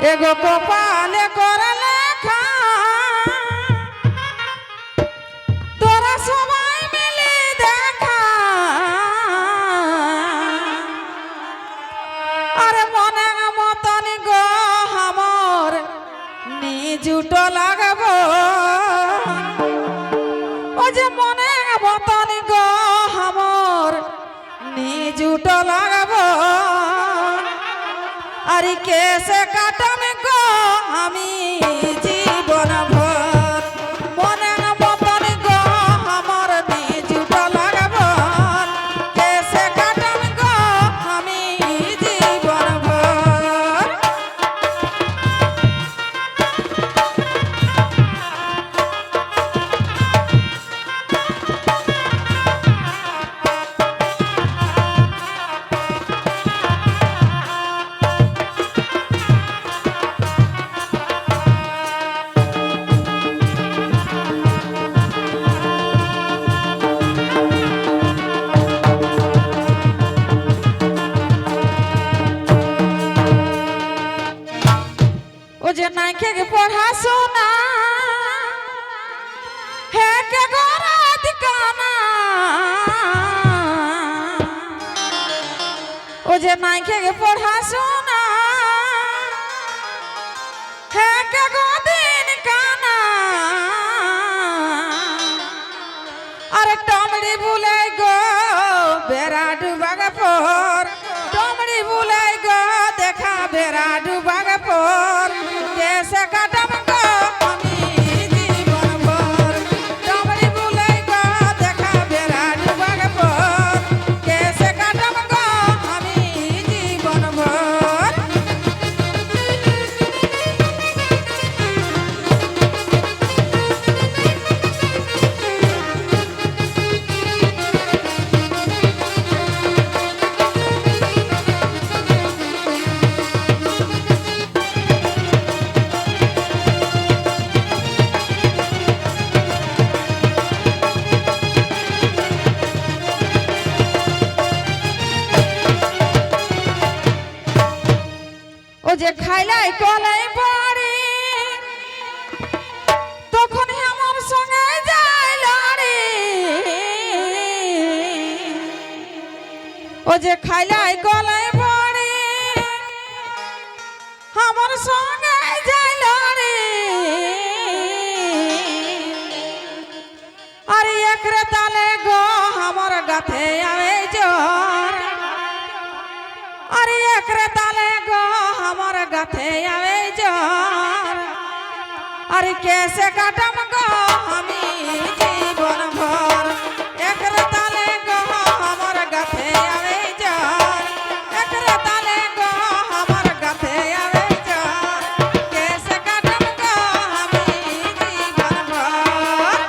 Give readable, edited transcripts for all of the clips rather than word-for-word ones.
एगो कपाले कर लेखा तोरा सबाई मिली देखा अरे मने मतन गो हमर निजुट लागबो ओ जे मने मतन गो हमर निजुट लागबो अरे कैसे काटम गो हमी जीवन भर मने मतन गो हमर निजुट लागबो कैसे काटम गो हमी जीवन भर। ओ जे नाइके के पढ़ाशोना हे के गोरा दिकाना ओ जे नाइके के पढ़ाशोना हे के गोदिन काना अरे टमड़ी बुले गो बेरा डुबागा पर टमड़ी बुले गो देखा बेरा डुबागा पर कैसे काटम गो हमी जीवन भर टमड़ी बुले गो देखा बेरा डुबागा पर कैसे काटम गो हमी जीवन भर। ओ जे खाइलाई कलाई बाड़ी तখন আমার সঙ্গে যায় লড়ি ও যে খাইলাই কলাই বাড়ি আমার সঙ্গে যায় লড়ি আরে একরে তালে গো আমার গাথে আवे জোর अरे एकरे ताले गो हमर गाथे आवे जोर अरे कैसे काटम गो हमी जीवन भर एकरे ताले गो हमर गाथे आवे जोर एकरे ताले गो हमर गाथे आवे जोर कैसे काटम गो हमी जीवन भर।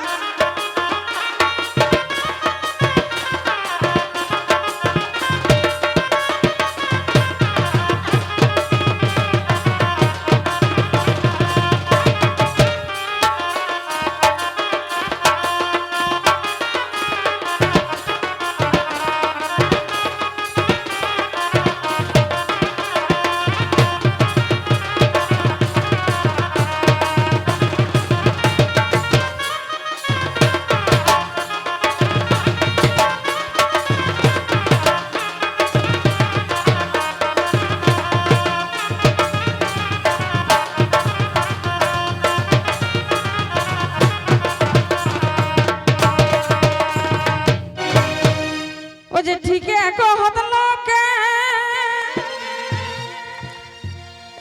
ओ जे ठीके कहत लोके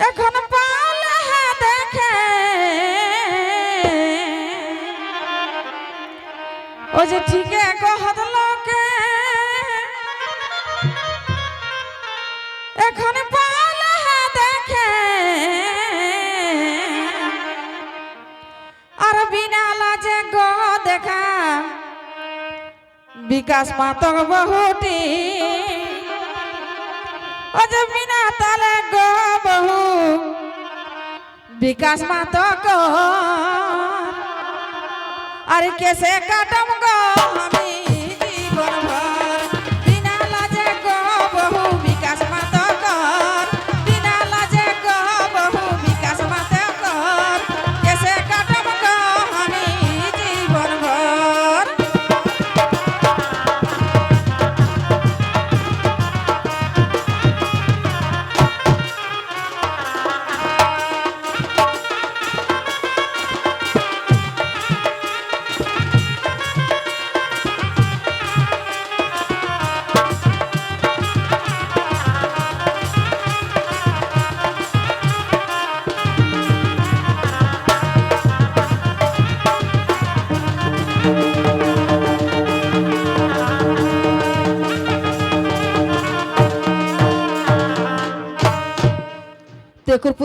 এখন পালে দেখে ও যে ঠিকে कहत লোকে এখন পালে দেখে আর বিনা লাজে গো দেখা विकास मातक बहुटी अजब बिना ताले गो बहु विकास मातक अरे कैसे काटम गो हमी जीवन भर बिना लाजे गो बहु विकास मातक बिना लाजे गो बहु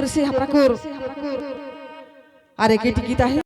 ठाकुर से ठाकुर अरे के टिकित आहे